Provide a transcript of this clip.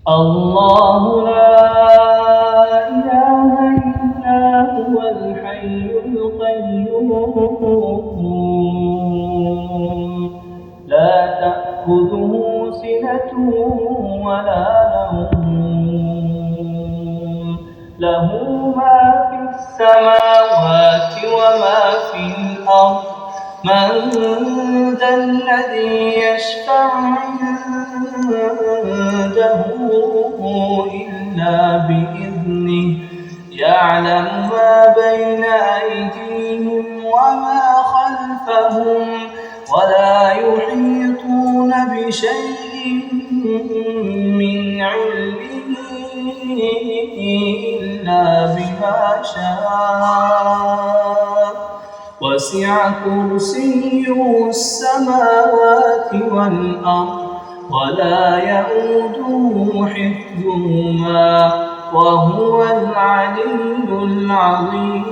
الله لا إله إلا هو الحي القيوم لا تأخذه سنة ولا نوم له ما في السماوات وما في الأرض من ذا الذي يشفع عنده إلا بإذنه يعلم ما بين أيديهم وما خلفهم ولا يحيطون بشيء من علمه إلا بما شاء وسع كرسيه السماوات والأرض ولا يئوده حفظهما وهو العلي العظيم.